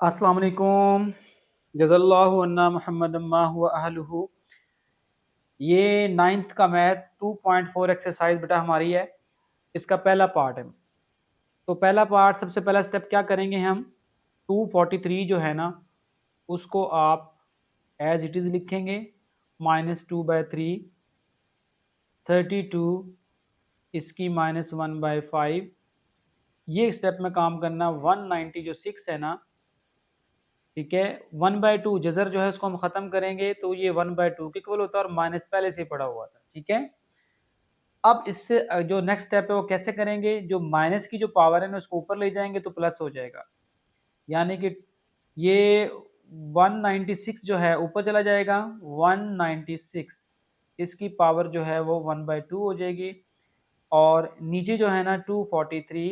अस्सलाम वालेकुम। जज़ल्लाहु अन्ना मुहम्मदम मा हुवा अहलुहु। ये 9th का मैथ 2.4 एक्सरसाइज बेटा हमारी है। इसका पहला पार्ट है। तो पहला पार्ट सबसे पहला स्टेप क्या करेंगे हम 243 जो है ना उसको आप एज इट इज़ लिखेंगे -2/3 32 इसकी -1/5 ये स्टेप में काम करना 190 जो 6 है ना ठीक है 1/2 जजर जो है उसको हम खत्म करेंगे तो ये 1/2 के इक्वल होता है और माइनस पहले से पड़ा हुआ था ठीक है। अब इससे जो नेक्स्ट स्टेप है वो कैसे करेंगे, जो माइनस की जो पावर है ना उसको ऊपर ले जाएंगे तो प्लस हो जाएगा, यानी कि ये 196 जो है ऊपर चला जाएगा 196 इसकी पावर जो है वो 1/2 हो जाएगी और नीचे जो है ना 243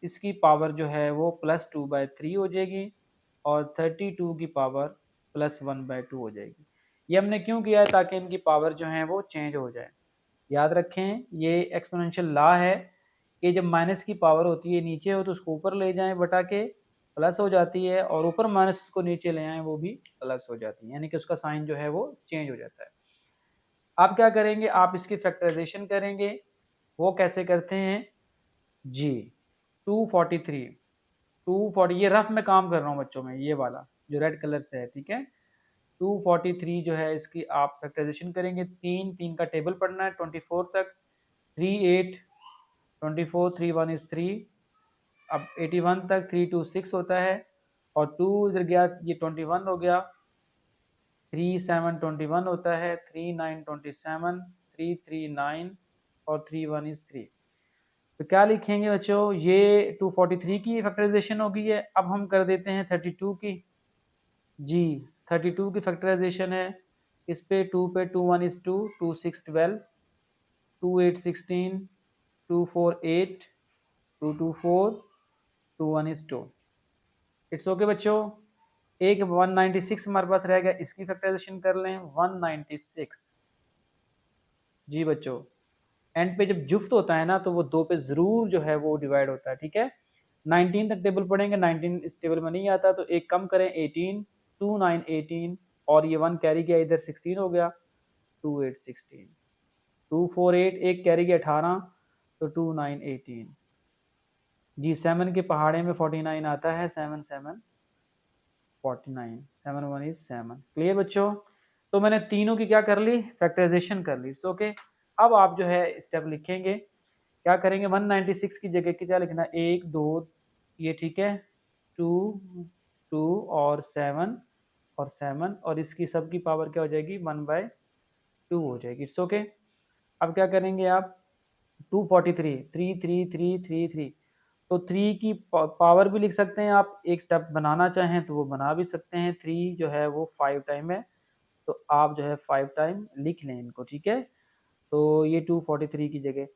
इसकी पावर जो है वो +2/3 हो जाएगी और 32 की पावर +1/2 हो जाएगी। ये हमने क्यों किया है ताकि इनकी पावर जो है वो चेंज हो जाए। याद रखें ये एक्सपोनेंशियल लॉ है कि जब माइनस की पावर होती है नीचे हो तो उसको ऊपर ले जाएं बटा के प्लस हो जाती है और ऊपर माइनस उसको नीचे ले आएँ वो भी प्लस हो जाती है, यानी कि उसका साइन जो है वो चेंज हो जाता है। आप क्या करेंगे, आप इसकी फैक्टराइजेशन करेंगे। वो कैसे करते हैं जी 243 240 ये रफ में काम कर रहा हूँ बच्चों में, ये वाला जो रेड कलर से है ठीक है। 243 जो है इसकी आप फैक्टराइजेशन करेंगे, 3 का टेबल पढ़ना है 24 तक, 3 8 24 3 1 इज 3, अब 81 तक 3 2 6 होता है और 2 इधर गया ये 21 हो गया, 3 7 21 होता है, 3 9 27, 3 3 9 और 3 1 इज 3। तो क्या लिखेंगे बच्चों, ये 243 की फैक्टराइजेशन हो गई है। अब हम कर देते हैं 32 की जी 32 की फैक्टराइजेशन है, इस पे 2 पे 2 1 इज 2, 2 6 12, 2 8 16, 2 4 8, 2 2 4, 2 1 इज 2। इट्स ओके बच्चों। एक 196 हमारे पास रह गया, इसकी फैक्टराइजेशन कर लें 196 जी बच्चों। एंड पे जब जुफ्त होता है ना तो वो दो पे जरूर जो है वो डिवाइड होता है ठीक है। 19 तक टेबल पढ़ेंगे, 19 इस टेबल में नहीं आता तो एक कम करें 18, 2 9 18 और ये 1 कैरी गया इधर 16 हो गया, 2 8 16, 2 4 8 एक कैरी गया 18 तो 2 9 18 जी। 7 के पहाड़े में 49 आता है, 7 7 49, 7 1 इज 7। क्लियर बच्चों। तो मैंने तीनों की क्या कर ली, फैक्टराइजेशन कर ली। सो ओके अब आप जो है स्टेप लिखेंगे, क्या करेंगे 196 की जगह की क्या लिखना, 1 2 ये ठीक है, 2 2 और 7 और 7 और इसकी सब की पावर क्या हो जाएगी 1/2 हो जाएगी। It's okay. अब क्या करेंगे आप 243 3 3 3 3 3 तो 3 की पावर भी लिख सकते हैं आप, एक स्टेप बनाना चाहें तो वो बना भी सकते हैं। 3 जो है वो 5 टाइम है तो आप जो है 5 टाइम लिख लें इनको ठीक है। तो ये 243 की जगह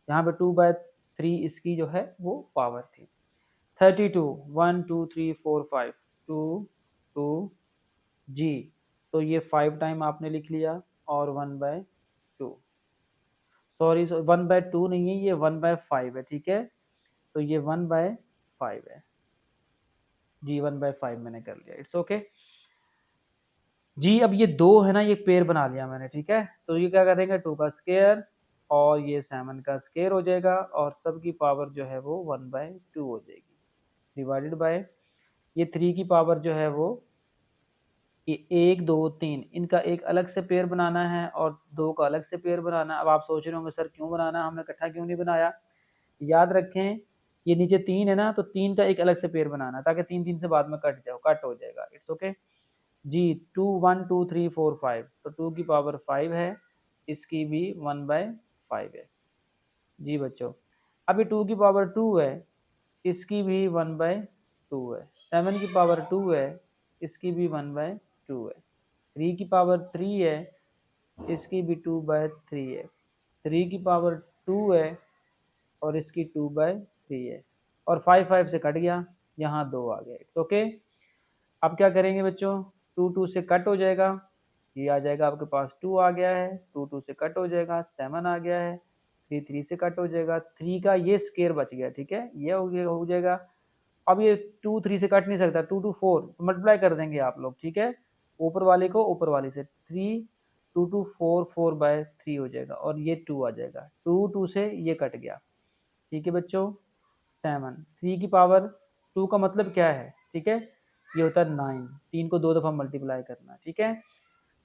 यहाँ पे 2/3 इसकी जो है वो पावर थी। 32 1 2 3 4 5 2 2 जी, तो ये 5 टाइम आपने लिख लिया और 1/2 सॉरी 1/2 नहीं है, ये 1/5 है ठीक है। तो ये 1/5 है जी, 1/5 मैंने कर लिया। इट्स ओके जी। अब ये दो है ना ये पेयर बना लिया मैंने ठीक है। तो ये क्या करेंगे 2 का स्क्वायर और ये 7 का स्क्वायर हो जाएगा और सब की पावर जो है वो 1/2 हो जाएगी डिवाइडेड बाय ये 3 की पावर जो है वो ये 1 2 3 इनका एक अलग से पेयर बनाना है और 2 का अलग से पेयर बनाना है। अब आप सोच रहे होंगे सर क्यों बनाना, हमने इकट्ठा क्यों नहीं बनाया। याद रखें ये नीचे 3 है ना तो 3 का एक अलग से पेयर बनाना है ताकि 3 3 से बाद में कट हो जाएगा। इट्स ओके जी। 2 1 2 3 4 5 तो 2 की पावर 5 है, इसकी भी 1/5 है जी बच्चों। अभी 2 की पावर 2 है, इसकी भी 1/2 है। 7 की पावर 2 है, इसकी भी 1/2 है। 3 की पावर 3 है, इसकी भी 2/3 है। 3 की पावर 2 है और इसकी 2/3 है और 5 5 से कट गया, यहाँ 2 आ गया। It's okay. अब क्या करेंगे बच्चों 2 2 से कट हो जाएगा, ये आ जाएगा आपके पास 2 आ गया है, 2 2 से कट हो जाएगा 7 आ गया है, 3 3 से कट हो जाएगा, 3 का ये स्केयर बच गया ठीक है, ये हो जाएगा अब ये 2 3 से कट नहीं सकता, 2 2 4 तो मल्टीप्लाई कर देंगे आप लोग, ठीक है, ऊपर वाले को ऊपर वाले से, 3 2 2 4 4/3 हो जाएगा और ये 2 आ जाएगा, 2 2 से ये कट गया, ठीक है बच्चों। 7 3 की पावर 2 का मतलब क्या है, ठीक है, ये होता है 9, 3 को 2 दफ़ा मल्टीप्लाई करना, ठीक है।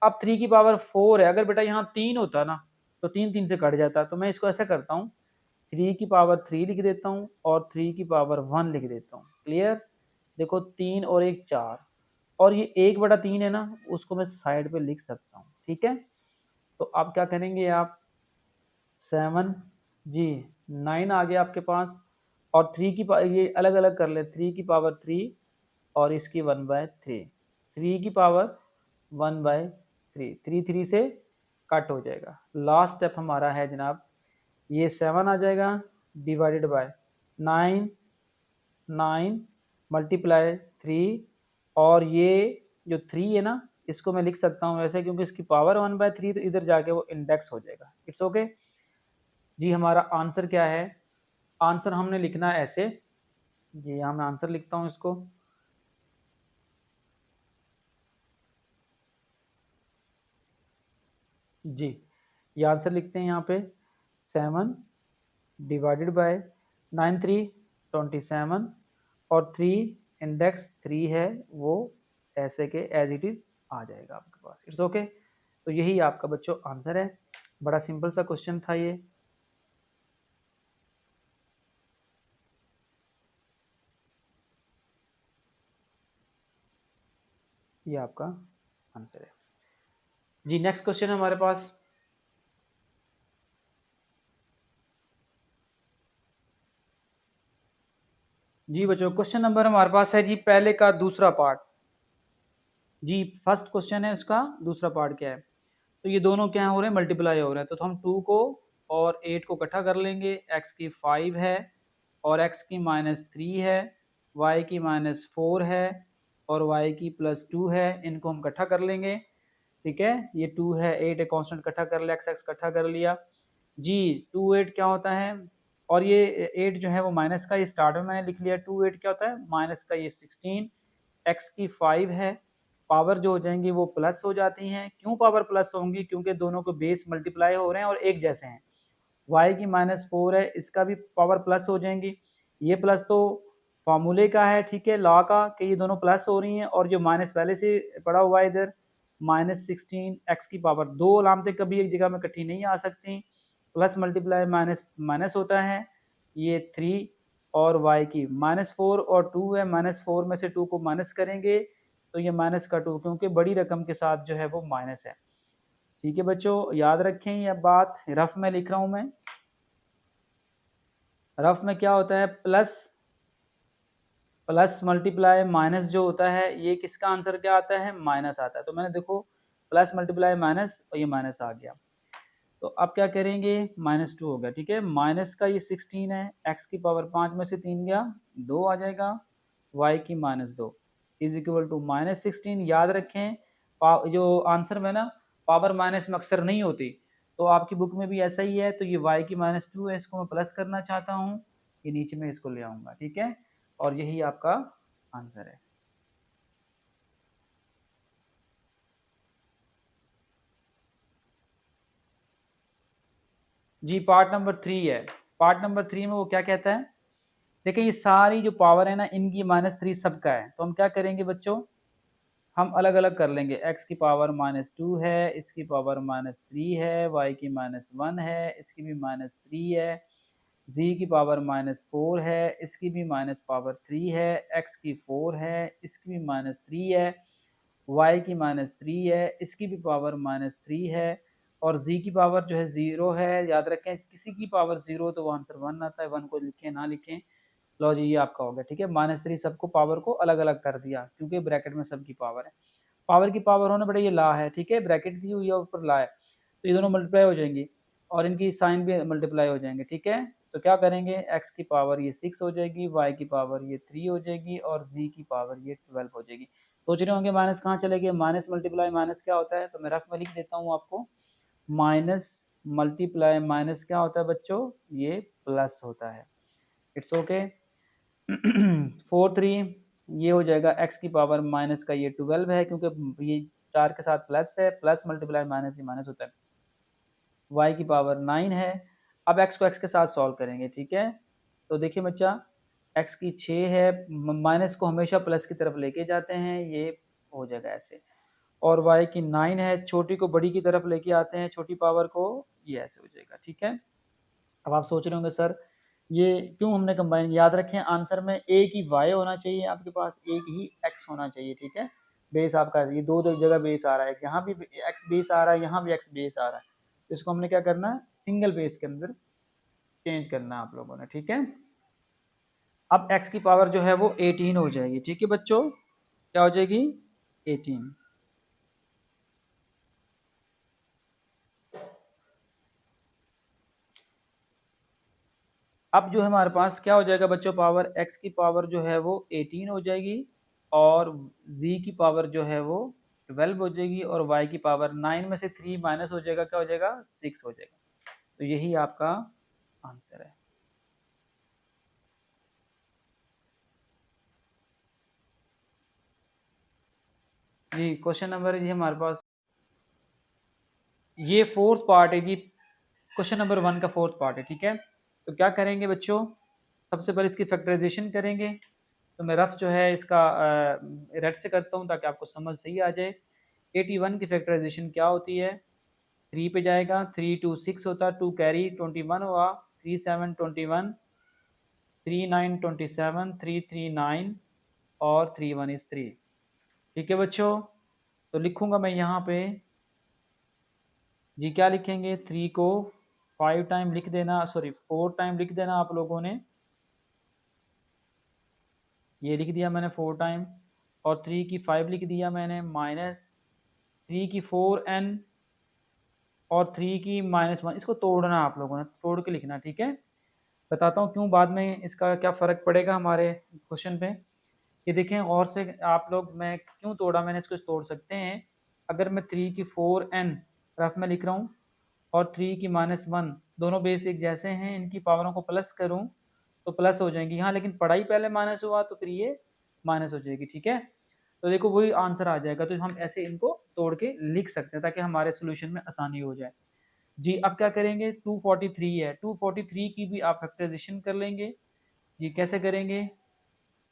अब 3 की पावर 4 है, अगर बेटा यहाँ 3 होता ना तो 3 3 से कट जाता, तो मैं इसको ऐसा करता हूँ 3 की पावर 3 लिख देता हूँ और 3 की पावर 1 लिख देता हूँ, क्लियर। देखो 3 और 1 4 और ये 1/3 है ना, उसको मैं साइड पे लिख सकता हूँ, ठीक है। तो आप क्या करेंगे, आप 7 जी 9 आ गया आपके पास, और 3 की ये अलग अलग कर ले, 3 की पावर 3 और इसकी 1/3, 3 की पावर 1/3, 3 3 से कट हो जाएगा। लास्ट स्टेप हमारा है जनाब, ये 7 आ जाएगा डिवाइडेड बाय 9, 9 मल्टीप्लाई 3, और ये जो 3 है ना, इसको मैं लिख सकता हूँ ऐसे, क्योंकि इसकी पावर 1/3 तो इधर जाके वो इंडेक्स हो जाएगा, इट्स ओके। जी हमारा आंसर क्या है, आंसर हमने लिखना है ऐसे, जी यहाँ मैं आंसर लिखता हूँ इसको, जी ये आंसर लिखते हैं यहाँ पे 7 डिवाइडेड बाय 9 3 27 और 3 इंडेक्स 3 है, वो ऐसे के एज इट इज़ आ जाएगा आपके पास, इट्स ओके। तो यही आपका बच्चों आंसर है, बड़ा सिंपल सा क्वेश्चन था ये आपका आंसर है। जी नेक्स्ट क्वेश्चन है हमारे पास, जी बच्चों क्वेश्चन नंबर हमारे पास है जी पहले का दूसरा पार्ट, जी फर्स्ट क्वेश्चन है उसका दूसरा पार्ट क्या है, तो ये दोनों क्या हो रहे हैं, मल्टीप्लाई हो रहे हैं, तो हम 2 को और 8 को इकट्ठा कर लेंगे, x की 5 है और x की -3 है, y की -4 है और y की +2 है, इनको हम इकट्ठा कर लेंगे, ठीक है, ये 2 है 8 है कांस्टेंट इकट्ठा कर लिया, x इकट्ठा कर लिया जी, 2 8 क्या होता है, और ये 8 जो है वो माइनस का, ये स्टार्ट में मैंने लिख लिया, 2 8 क्या होता है माइनस का, ये 16, x की 5 है, पावर जो हो जाएंगी वो प्लस हो जाती हैं, क्यों पावर प्लस होंगी, क्योंकि दोनों को बेस मल्टीप्लाई हो रहे हैं और एक जैसे हैं, y की -4 है, इसका भी पावर प्लस हो जाएंगी, ये प्लस तो फार्मूले का है, ठीक है, लॉ का, कि ये दोनों प्लस हो रही हैं, और जो माइनस पहले से पड़ा हुआ है इधर -16 x की पावर, दो अलामतें कभी एक जगह में इकट्ठी नहीं आ सकती, प्लस मल्टीप्लाई माइनस माइनस होता है, ये 3 और y की -4 और 2 है, -4 में से 2 को माइनस करेंगे तो ये माइनस का 2, क्योंकि बड़ी रकम के साथ जो है वो माइनस है, ठीक है बच्चों, याद रखें ये बात, रफ में लिख रहा हूं मैं, रफ में क्या होता है, प्लस प्लस मल्टीप्लाई माइनस जो होता है, ये किसका आंसर क्या आता है, माइनस आता है, तो मैंने देखो प्लस मल्टीप्लाई माइनस और ये माइनस आ गया, तो अब क्या करेंगे, -2 हो गया, ठीक है, माइनस का ये 16 है, x की पावर 5 में से 3 गया 2 आ जाएगा, y की -2 इज इक्वल टू -16, याद रखें जो आंसर में ना पावर माइनस में अक्सर नहीं होती, तो आपकी बुक में भी ऐसा ही है, तो ये y की -2 है, इसको मैं प्लस करना चाहता हूँ, ये नीचे में इसको ले आऊँगा, ठीक है, और यही आपका आंसर है। जी पार्ट नंबर 3 है, पार्ट नंबर 3 में वो क्या कहता है, देखिए ये सारी जो पावर है ना, इनकी -3 सबका है, तो हम क्या करेंगे बच्चों, हम अलग अलग कर लेंगे, x की पावर -2 है, इसकी पावर -3 है, y की -1 है, इसकी भी -3 है, z की पावर -4 है, इसकी भी -3 है, x की 4 है, इसकी भी -3 है, y की -3 है, इसकी भी पावर -3 है, और z की पावर जो है 0 है, याद रखें किसी की पावर 0 तो वो आंसर 1 आता है, 1 को लिखें ना लिखें, लो जी ये आपका हो गया, ठीक है, -3 सबको पावर को अलग अलग कर दिया, क्योंकि ब्रैकेट में सबकी पावर है, पावर की पावर होने बड़े ये ला है, ठीक है, ब्रैकेट दी हुई है ऊपर ला है, तो ये दोनों मल्टीप्लाई हो जाएंगी और इनकी साइन भी मल्टीप्लाई हो जाएंगे, ठीक है, तो क्या करेंगे, x की पावर ये 6 हो जाएगी, y की पावर ये 3 हो जाएगी और z की पावर ये 12 हो जाएगी, सोच रहे होंगे माइनस कहाँ चले गए, माइनस मल्टीप्लाई माइनस क्या होता है, तो मैं रफ में लिख देता हूँ आपको, माइनस मल्टीप्लाई माइनस क्या होता है बच्चों, ये प्लस होता है, इट्स ओके। 4 3 ये हो जाएगा x की पावर माइनस का ये 12 है, क्योंकि ये 4 के साथ प्लस है, प्लस मल्टीप्लाई माइनस ही माइनस होता है। y की पावर 9 है। अब x को x के साथ सॉल्व करेंगे, ठीक है। तो देखिए बच्चा, x की 6 है, माइनस को हमेशा प्लस की तरफ लेके जाते हैं, ये हो जाएगा ऐसे। और y की 9 है, छोटी को बड़ी की तरफ लेके आते हैं, छोटी पावर को, ये ऐसे हो जाएगा, ठीक है। अब आप सोच रहे होंगे सर ये क्यों हमने कंबाइन, याद रखें आंसर में एक ही y होना चाहिए आपके पास, एक ही x होना चाहिए, ठीक है। बेस आपका ये दो दो जगह बेस आ रहा है, यहाँ भी x बेस आ रहा है, यहाँ भी x बेस आ रहा है, तो इसको हमने क्या करना है, सिंगल बेस के अंदर चेंज करना है आप लोगों ने, ठीक है। अब x की पावर जो है वो 18 हो जाएगी, ठीक है बच्चों, क्या हो जाएगी 18। अब जो है हमारे पास क्या हो जाएगा बच्चों, पावर x की पावर जो है वो 18 हो जाएगी, और z की पावर जो है वो 12 हो जाएगी, और y की पावर 9 में से 3 माइनस हो जाएगा, क्या हो जाएगा 6 हो जाएगा। तो यही आपका आंसर है। जी क्वेश्चन नंबर जी हमारे पास ये फोर्थ पार्ट है जी, क्वेश्चन नंबर 1 का फोर्थ पार्ट है, ठीक है। तो क्या करेंगे बच्चों, सबसे पहले इसकी फैक्टराइजेशन करेंगे। तो मैं रफ जो है इसका रेड से करता हूँ ताकि आपको समझ सही आ जाए। 81 की फैक्टराइजेशन क्या होती है, 3 पे जाएगा, 3 2 6 होता, 2 कैरी 21 हुआ, 3 7 21, 3 9 27, 3 3 9 और 3 1 is 3, ठीक है बच्चों। तो लिखूंगा मैं यहाँ पे जी, क्या लिखेंगे, 3 को 5 टाइम लिख देना, सॉरी 4 टाइम लिख देना आप लोगों ने, ये लिख दिया मैंने 4 टाइम, और 3 की 5 लिख दिया मैंने, माइनस 3 की 4n और 3 की -1, इसको तोड़ना आप लोगों ने, तोड़ के लिखना, ठीक है। बताता हूँ क्यों, बाद में इसका क्या फ़र्क पड़ेगा हमारे क्वेश्चन पे। ये देखें और से आप लोग, मैं क्यों तोड़ा, मैंने इसको तोड़ सकते हैं। अगर मैं 3 की 4n रफ में लिख रहा हूँ और 3 की -1 दोनों बेस एक जैसे हैं, इनकी पावरों को प्लस करूँ तो प्लस हो जाएंगी यहाँ, लेकिन पढ़ाई पहले माइनस हुआ तो फिर ये माइनस हो जाएगी, ठीक है। तो देखो वही आंसर आ जाएगा, तो हम ऐसे इनको तोड़ के लिख सकते हैं ताकि हमारे सोल्यूशन में आसानी हो जाए। जी अब क्या करेंगे, 243 है, 243 की भी आप फैक्टराइजेशन कर लेंगे। जी कैसे करेंगे,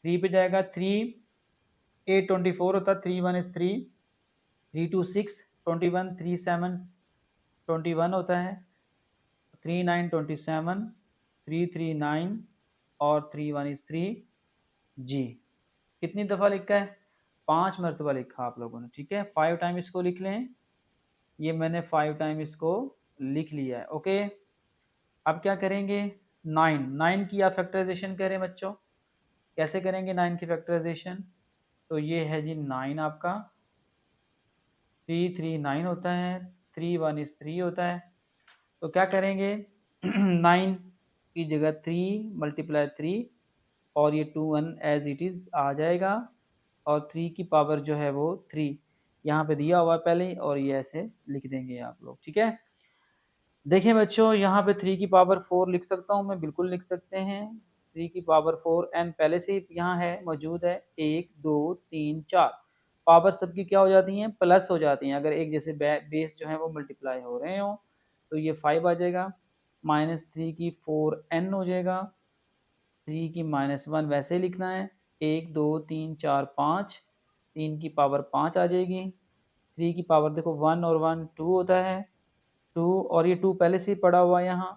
3 पे जाएगा, 3 8 24 होता, 3 1 is 3, 3 2 6 21, 3 7 21 होता है, 3 9 27, 3 3 9 और 3 1 is 3। जी कितनी दफ़ा लिखा है, 5 मरतबा लिखा आप लोगों ने, ठीक है। 5 टाइम इसको लिख लें, ये मैंने 5 टाइम इसको लिख लिया है, ओके। अब क्या करेंगे, 9 की आप फैक्टराइजेशन करें बच्चों, कैसे करेंगे 9 की फैक्टराइजेशन। तो ये है जी 9 आपका, 3 3 9 होता है, 3 1 is 3 होता है। तो क्या करेंगे 9 की जगह 3 मल्टीप्लाई 3, और ये 2 1 एज इट इज़ आ जाएगा, और 3 की पावर जो है वो 3 यहाँ पे दिया हुआ है पहले ही, और ये ऐसे लिख देंगे आप लोग, ठीक है। देखिए बच्चों यहाँ पे 3 की पावर 4 लिख सकता हूँ मैं, बिल्कुल लिख सकते हैं। 3 की पावर 4 एन पहले से यहाँ है, मौजूद है, 1 2 3 4 पावर सबकी क्या हो जाती हैं, प्लस हो जाती हैं, अगर एक जैसे बेस जो है वो मल्टीप्लाई हो रहे हो, तो ये 5 आ जाएगा, -3 की 4 एन हो जाएगा, 3 की -1 वैसे ही लिखना है, 1 2 3 4 5, 3 की पावर 5 आ जाएगी, 3 की पावर देखो 1 और 1 2 होता है, 2 और ये 2 पहले से ही पड़ा हुआ है यहाँ,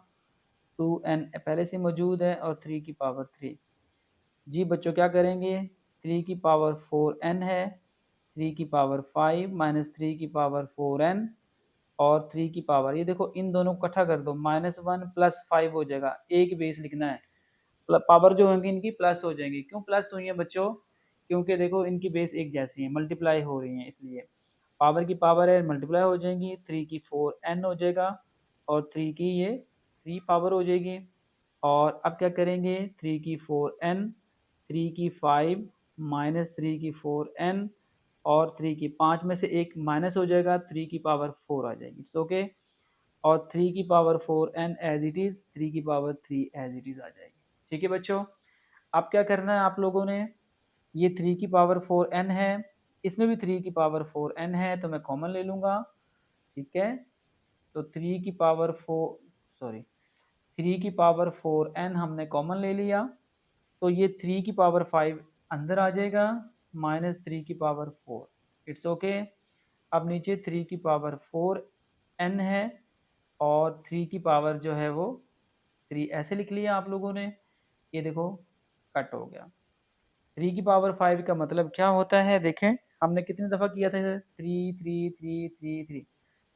2n पहले से मौजूद है, और 3 की पावर 3। जी बच्चों क्या करेंगे, 3 की पावर 4n है, 3 की पावर 5 -3 की पावर 4n और 3 की पावर, ये देखो इन दोनों को इकट्ठा कर दो, -1 + 5 हो जाएगा, एक बेस लिखना है, पावर जो होंगी इनकी प्लस हो जाएंगी। क्यों प्लस हुई है बच्चों, क्योंकि देखो इनकी बेस एक जैसी है, मल्टीप्लाई हो रही हैं, इसलिए पावर की पावर है मल्टीप्लाई हो जाएंगी, 3 की 4n हो जाएगा, और 3 की ये 3 पावर हो जाएगी। और अब क्या करेंगे, 3 की 4n, 3 की 5 -3 की 4n और 3 की 5 में से एक माइनस हो जाएगा, 3 की पावर 4 आ जाएगी, इट्स ओके। और 3 की power 4n as it is, 3 की पावर 3 एज इट इज़ आ जाएगी, ठीक है बच्चों। अब क्या करना है आप लोगों ने, ये 3 की पावर 4n है, इसमें भी 3 की पावर 4n है, तो मैं कॉमन ले लूँगा, ठीक है। तो 3 की पावर 4, सॉरी 3 की पावर 4n हमने कॉमन ले लिया, तो ये 3 की पावर 5 अंदर आ जाएगा, -3 की पावर 4, इट्स ओके। अब नीचे 3 की पावर 4n है और 3 की पावर जो है वो 3 ऐसे लिख लिया आप लोगों ने, ये देखो कट हो गया। 3 की पावर 5 का मतलब क्या होता है, देखें हमने कितनी दफ़ा किया था, 3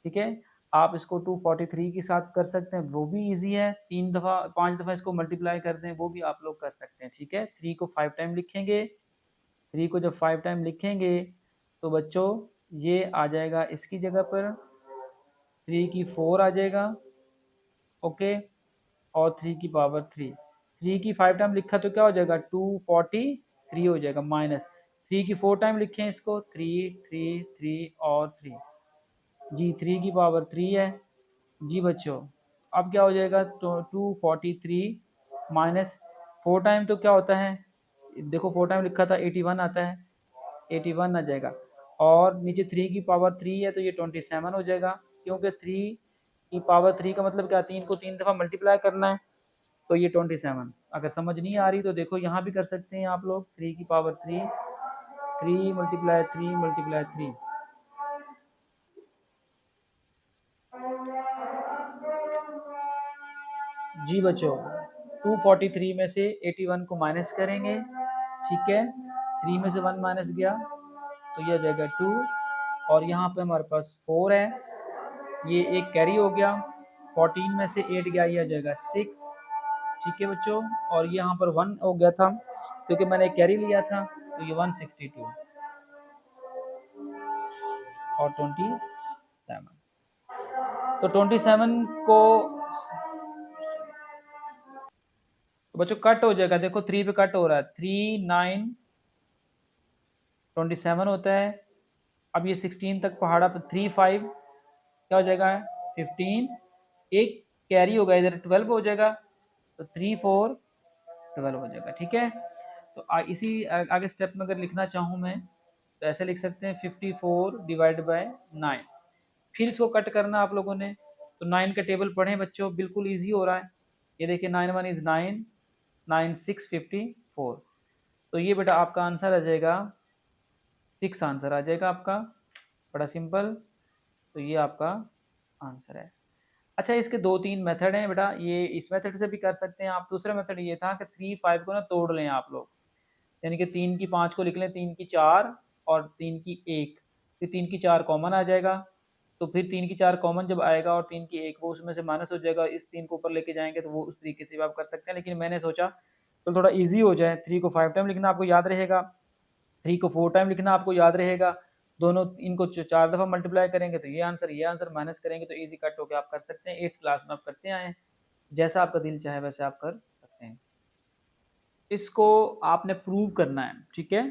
ठीक है। आप इसको 243 के साथ कर सकते हैं, वो भी इजी है, 3 दफ़ा 5 दफ़ा इसको मल्टीप्लाई कर दें, वो भी आप लोग कर सकते हैं, ठीक है। 3 को 5 टाइम लिखेंगे, 3 को जब 5 टाइम लिखेंगे तो बच्चों ये आ जाएगा इसकी जगह पर 3 की 4 आ जाएगा, ओके। और 3 की पावर 3, 3 की 5 टाइम लिखा तो क्या हो जाएगा 243 हो जाएगा, माइनस 3 की 4 टाइम लिखें इसको 3 और 3, जी 3 की पावर 3 है जी बच्चों। अब क्या हो जाएगा, तो 243 माइनस 4 टाइम तो क्या होता है, देखो 4 टाइम लिखा था 81 आता है, 81 आ जाएगा। और नीचे 3 की पावर 3 है तो ये 27 हो जाएगा, क्योंकि 3 की पावर 3 का मतलब क्या, 3 को 3 दफ़ा मल्टीप्लाई करना है, तो ये 27। अगर समझ नहीं आ रही तो देखो यहाँ भी कर सकते हैं आप लोग, 3 की पावर 3, 3 मल्टीप्लाई 3 मल्टीप्लाई 3, जी बच्चों 243 में से 81 को माइनस करेंगे, ठीक है। 3 में से 1 माइनस गया तो ये आ जाएगा 2, और यहाँ पे हमारे पास 4 है, ये एक कैरी हो गया, 14 में से 8 गया, ये आ जाएगा 6, ठीक है बच्चों। और ये यहाँ पर 1 हो गया था क्योंकि मैंने कैरी लिया था, तो ये 162 और 27, तो 27 को तो बच्चों कट हो जाएगा, देखो 3 पे कट हो रहा है, 3 9 27 होता है। अब ये 16 तक पहाड़ा पर 3 5 क्या हो जाएगा 15, एक कैरी होगा इधर 12 हो जाएगा, तो 3 4 12 हो जाएगा, ठीक है। तो इसी आगे स्टेप में अगर लिखना चाहूँ मैं तो ऐसे लिख सकते हैं 54 डिवाइड बाय 9, फिर इसको कट करना आप लोगों ने, तो 9 का टेबल पढ़ें बच्चों, बिल्कुल ईजी हो रहा है। ये देखिए 9 1 इज़ 9, 9 6 54, तो ये बेटा आपका आंसर आ जाएगा 6, आंसर आ जाएगा आपका, बड़ा सिंपल। तो ये आपका आंसर है। अच्छा इसके 2-3 मेथड हैं बेटा, ये इस मेथड से भी कर सकते हैं आप। दूसरा मेथड ये था कि 3 5 को ना तोड़ लें आप लोग, यानी कि 3 की 5 को लिख लें, 3 की 4 और 3 की 1, फिर 3 की 4 कॉमन आ जाएगा, तो फिर 3 की 4 कॉमन जब आएगा और 3 की 1 वो उसमें से माइनस हो जाएगा, इस 3 को ऊपर लेके जाएंगे, तो वो उस तरीके से भी आप कर सकते हैं। लेकिन मैंने सोचा तो थोड़ा ईजी हो जाए, 3 को 5 टाइम लिखना आपको याद रहेगा, 3 को 4 टाइम लिखना आपको याद रहेगा, दोनों इनको 4 दफ़ा मल्टीप्लाई करेंगे तो ये आंसर माइनस करेंगे तो ईजी कट होकर आप कर सकते हैं। 8th क्लास में आप करते आए हैं, जैसा आपका दिल चाहे वैसे आप कर सकते हैं। इसको आपने प्रूव करना है, ठीक है।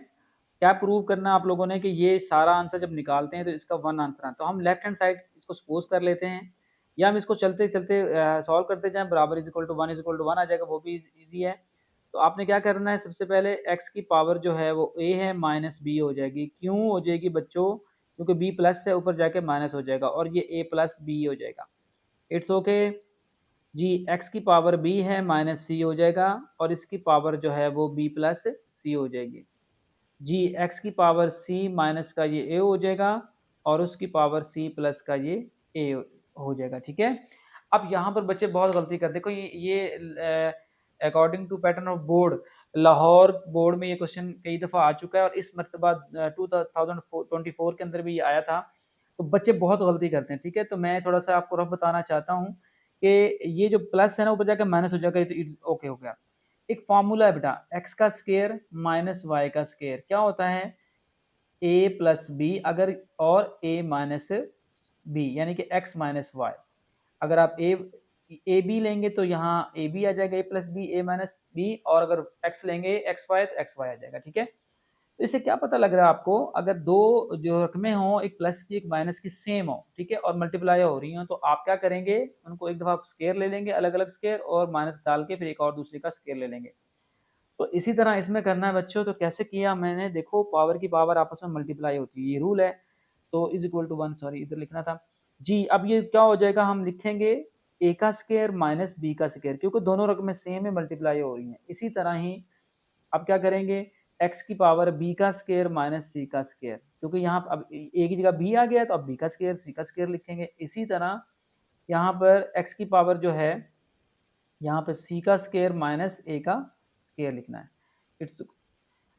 क्या प्रूव करना है आप लोगों ने कि ये सारा आंसर जब निकालते हैं तो इसका 1 आंसर है, तो हम लेफ्ट हैंड साइड इसको सपोज कर लेते हैं, या हम इसको चलते चलते सॉल्व करते जाएं, बराबर इज इक्वल टू 1 आ जाएगा, वो भी ईजी है। तो आपने क्या करना है, सबसे पहले x की पावर जो है वो a है माइनस b हो जाएगी, क्यों हो जाएगी बच्चों, क्योंकि b प्लस से ऊपर जाके माइनस हो जाएगा और ये a प्लस b हो जाएगा, इट्स ओके जी। x की पावर b है माइनस c हो जाएगा, और इसकी पावर जो है वो b प्लस c हो जाएगी जी। x की पावर c माइनस का ये a हो जाएगा, और उसकी पावर c प्लस का ये a हो जाएगा, ठीक है। अब यहाँ पर बच्चे बहुत गलती करते, देखो ये according to pattern of board, Lahore board में ये क्वेश्चन कई दफ़ा आ चुका है, और इस मरतबा 2024 के अंदर भी ये आया था, तो बच्चे बहुत गलती करते हैं, ठीक है। तो मैं थोड़ा सा आपको रफ बताना चाहता हूँ कि ये जो प्लस है ना ऊपर जाकर माइनस हो जाएगा, तो इट्स ओके हो गया। एक फार्मूला है बेटा, एक्स का स्केयर माइनस वाई का स्केयर क्या होता है, ए प्लस बी, अगर और ए माइनस बी, यानी कि एक्स माइनस वाई। अगर आप ए बी लेंगे तो यहाँ ए बी आ जाएगा, ए प्लस बी, ए माइनस बी, और अगर एक्स लेंगे एक्स वाई तो एक्स वाई आ जाएगा, ठीक है। तो इससे क्या पता लग रहा है आपको, अगर दो जो रकमें हों, एक प्लस की एक माइनस की सेम हो, ठीक है, और मल्टीप्लाई हो रही हो, तो आप क्या करेंगे, उनको एक दफ़ा स्केयर ले लेंगे, अलग अलग स्केयर, और माइनस डाल के फिर एक और दूसरे का स्केयर ले लेंगे। तो इसी तरह इसमें करना है बच्चों। तो कैसे किया मैंने, देखो पावर की पावर आपस में मल्टीप्लाई होती है, ये रूल है। तो इज इक्वल टू 1, सॉरी इधर लिखना था जी। अब ये क्या हो जाएगा, हम लिखेंगे ए का स्क्वायर माइनस बी का स्क्वायर, क्योंकि दोनों रकमें सेम है, मल्टीप्लाई हो रही हैं। इसी तरह ही अब क्या करेंगे, एक्स की पावर बी का स्क्वायर माइनस सी का स्क्वायर, क्योंकि यहाँ अब ए की जगह बी आ गया तो अब बी का स्क्वायर सी का स्क्वायर लिखेंगे। इसी तरह यहाँ पर एक्स की पावर जो है, यहाँ पे सी का स्क्वायर माइनस ए का स्क्वायर लिखना है। इट्स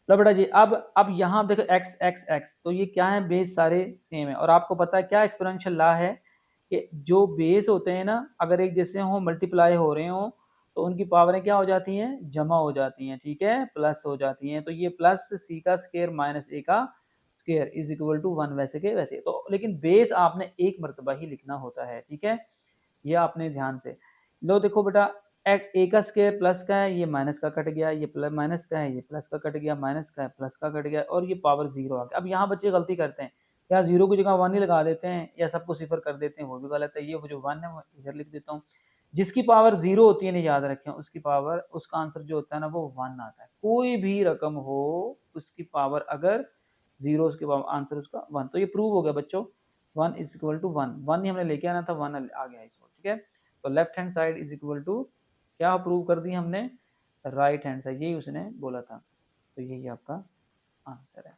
लो बेटा जी। अब यहाँ देखो एक्स एक्स एक्स, तो ये क्या है, बेस सारे सेम है। और आपको पता है क्या एक्सपोनेंशियल लॉ है, कि जो बेस होते हैं ना, अगर एक जैसे हो, मल्टीप्लाई हो रहे हो, तो उनकी पावरें क्या हो जाती हैं, जमा हो जाती हैं, ठीक है, प्लस हो जाती हैं। तो ये प्लस सी का स्क्वायर माइनस ए का स्क्वायर इज इक्वल टू 1, वैसे के वैसे। तो लेकिन बेस आपने एक मरतबा ही लिखना होता है, ठीक है, ये आपने ध्यान से लो। देखो बेटा, ए का स्क्वायर प्लस का है, ये माइनस का कट गया, ये प्लस माइनस का है, ये प्लस का कट गया, माइनस का है प्लस का कट गया, और ये पावर जीरो आ गया। अब यहाँ बच्चे गलती करते हैं, या जीरो की जगह वन ही लगा देते हैं, या सबको सिफर कर देते हैं, वो भी गलत है। ये वो जो वन है वो इधर लिख देता हूँ। जिसकी पावर जीरो होती है ना, याद रखें, उसकी पावर, उसका आंसर जो होता है ना, वो वन आता है। कोई भी रकम हो, उसकी पावर अगर जीरो, उसके पावर आंसर उसका वन। तो ये प्रूव हो गया बच्चों, one is equal to one. One ही हमने लेके आना था, वन आ गया इसको, ठीक है। तो left hand side is equal to क्या प्रूव कर दी हमने, राइट हैंड साइड, यही उसने बोला था। तो यही आपका आंसर है।